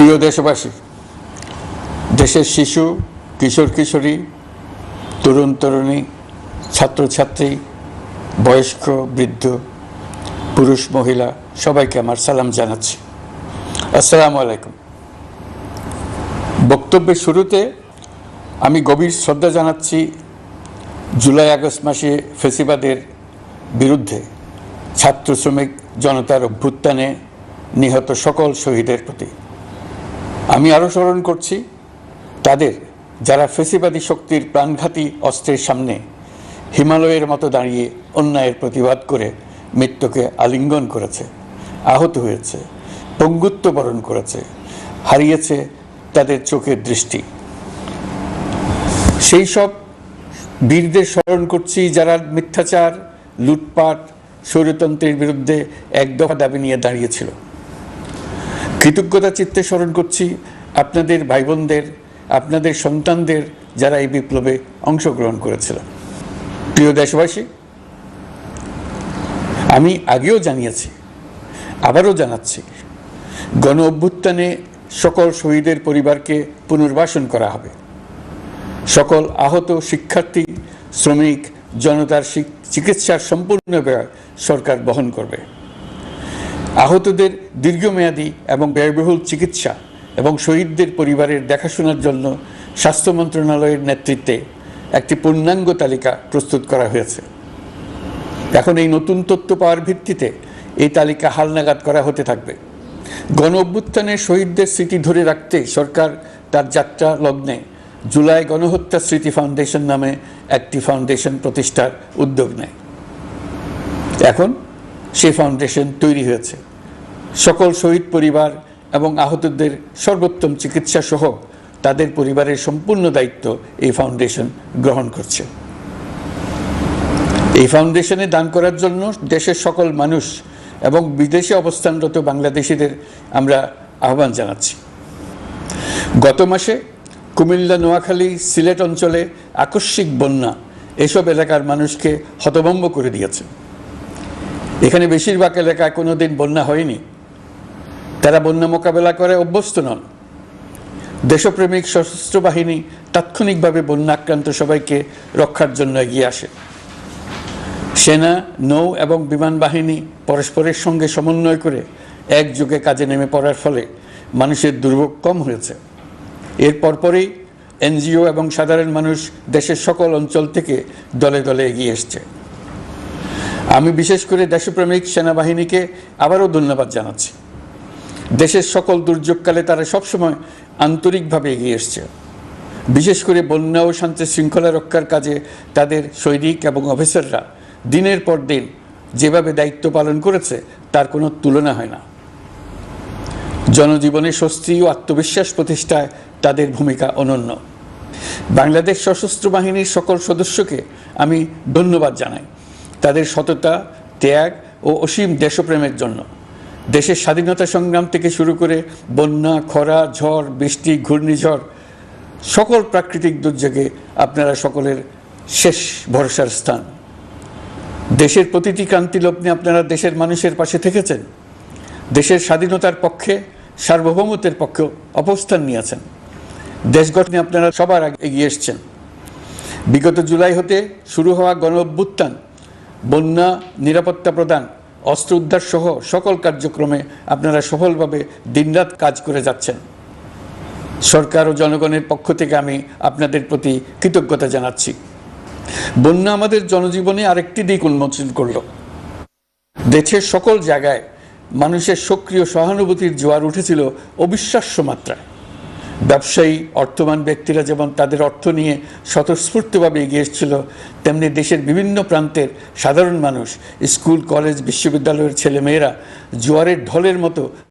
প্রিয় দেশবাসী, দেশের শিশু, কিশোর কিশোরী, তরুণ তরুণী, ছাত্রছাত্রী, বয়স্ক বৃদ্ধ, পুরুষ মহিলা সবাইকে আমার সালাম জানাচ্ছি। আসসালামু আলাইকুম। বক্তব্যের শুরুতে আমি গভীর শ্রদ্ধা জানাচ্ছি জুলাই আগস্ট মাসে ফ্যাসিবাদের বিরুদ্ধে ছাত্র শ্রমিক জনতার অভ্যুত্থানে নিহত সকল শহীদের প্রতি। আমি আরও স্মরণ করছি তাদের যারা ফ্যাসিবাদী শক্তির প্রাণঘাতী অস্ত্রের সামনে হিমালয়ের মতো দাঁড়িয়ে অন্যায়ের প্রতিবাদ করে মৃত্যুকে আলিঙ্গন করেছে, আহত হয়েছে, পঙ্গুত্ব বরণ করেছে, হারিয়েছে তাদের চোখের দৃষ্টি। সেই সব বীরদের স্মরণ করছি যারা মিথ্যাচার, লুটপাট, স্বৈরতন্ত্রের বিরুদ্ধে এক দফা দাবি নিয়ে দাঁড়িয়েছিল। কৃতজ্ঞতা চিত্তে স্মরণ করছি আপনাদের ভাই বোনদের, আপনাদের সন্তানদের যারা এই বিপ্লবে অংশগ্রহণ করেছিল। প্রিয় দেশবাসী, আমি আগেও জানিয়েছি, আবারও জানাচ্ছি, গণ অভ্যুত্থানে সকল শহীদের পরিবারকে পুনর্বাসন করা হবে। সকল আহত শিক্ষার্থী, শ্রমিক জনতার চিকিৎসার সম্পূর্ণ ব্যয় সরকার বহন করবে। আহতদের দীর্ঘমেয়াদী এবং ব্যয়বহুল চিকিৎসা এবং শহীদদের পরিবারের দেখাশোনার জন্য স্বাস্থ্য মন্ত্রণালয়ের নেতৃত্বে একটি পূর্ণাঙ্গ তালিকা প্রস্তুত করা হয়েছে। এখন এই নতুন তথ্য পাওয়ার ভিত্তিতে এই তালিকা হালনাগাদ করা হতে থাকবে। গণ অভ্যুত্থানের শহীদদের স্মৃতি ধরে রাখতে সরকার তার যাত্রা লগ্নে জুলাই গণহত্যা স্মৃতি ফাউন্ডেশন নামে একটি ফাউন্ডেশন প্রতিষ্ঠার উদ্যোগ নেয়। এখন সেই ফাউন্ডেশন তৈরি হয়েছে। সকল শহীদ পরিবার এবং আহতদের সর্বোত্তম চিকিৎসা সহ তাদের পরিবারের সম্পূর্ণ দায়িত্ব এই ফাউন্ডেশন গ্রহণ করছে। এই ফাউন্ডেশনে দান করার জন্য দেশের সকল মানুষ এবং বিদেশে অবস্থানরত বাংলাদেশিদের আমরা আহ্বান জানাচ্ছি। গত মাসে কুমিল্লা, নোয়াখালী, সিলেট অঞ্চলে আকস্মিক বন্যা এসব এলাকার মানুষকে হতভম্ব করে দিয়েছে। এখানে বেশিরভাগ এলাকায় কোনোদিন বন্যা হয়নি। তারা বন্যা মোকাবেলা করে অভ্যস্ত নন। দেশপ্রেমিক সশস্ত্র বাহিনী তাৎক্ষণিকভাবে বন্যা আক্রান্ত সবাইকে রক্ষার জন্য এগিয়ে আসে। সেনা, নৌ এবং বিমান বাহিনী পরস্পরের সঙ্গে সমন্বয় করে একযোগে কাজে নেমে পড়ার ফলে মানুষের দুর্ভোগ কম হয়েছে। এর পরপরই এনজিও এবং সাধারণ মানুষ দেশের সকল অঞ্চল থেকে দলে দলে এগিয়ে এসছে। আমি বিশেষ করে দেশপ্রেমিক সেনাবাহিনীকে আবারও ধন্যবাদ জানাচ্ছি। দেশের সকল দুর্যোগকালে তারা সবসময় আন্তরিকভাবে এগিয়ে এসছে। বিশেষ করে বন্যা ও শান্তি শৃঙ্খলা রক্ষার কাজে তাদের সৈনিক এবং অফিসাররা দিনের পর দিন যেভাবে দায়িত্ব পালন করেছে তার কোনো তুলনা হয় না। জনজীবনে স্বস্তি ও আত্মবিশ্বাস প্রতিষ্ঠায় তাদের ভূমিকা অনন্য। বাংলাদেশ সশস্ত্র বাহিনীর সকল সদস্যকে আমি ধন্যবাদ জানাই তাদের সততা, ত্যাগ ও অসীম দেশপ্রেমের জন্য। দেশের স্বাধীনতা সংগ্রাম থেকে শুরু করে বন্যা, খরা, ঝড়, বৃষ্টি, ঘূর্ণিঝড়, সকল প্রাকৃতিক দুর্যোগে আপনারা সকলের শেষ ভরসার স্থান। দেশের প্রতিটি ক্রান্তি লগ্নে আপনারা দেশের মানুষের পাশে থেকেছেন। দেশের স্বাধীনতার পক্ষে, সার্বভৌমত্বের পক্ষে অবস্থান নিয়েছেন। দেশ গঠনে আপনারা সবার আগে এগিয়ে এসছেন। বিগত জুলাই হতে শুরু হওয়া গণ অভ্যুত্থান, বন্যা, নিরাপত্তা প্রদান, অস্ত্র উদ্ধার সহ সকল কার্যক্রমে আপনারা সফলভাবে দিনরাত কাজ করে যাচ্ছেন। সরকার ও জনগণের পক্ষ থেকে আমি আপনাদের প্রতি কৃতজ্ঞতা জানাচ্ছি। বন্যা আমাদের জনজীবনে আরেকটি দিক উন্মোচন করল। দেশের সকল জায়গায় মানুষের সক্রিয় সহানুভূতির জোয়ার উঠেছিল অবিশ্বাস্য মাত্রায়। ব্যবসায়ী, অর্থবান ব্যক্তিরা যেমন তাদের অর্থ নিয়ে স্বতঃস্ফূর্তভাবে এগিয়ে এসেছিল, তেমনি দেশের বিভিন্ন প্রান্তের সাধারণ মানুষ, স্কুল, কলেজ, বিশ্ববিদ্যালয়ের ছেলেমেয়েরা জোয়ারের ঢলের মতো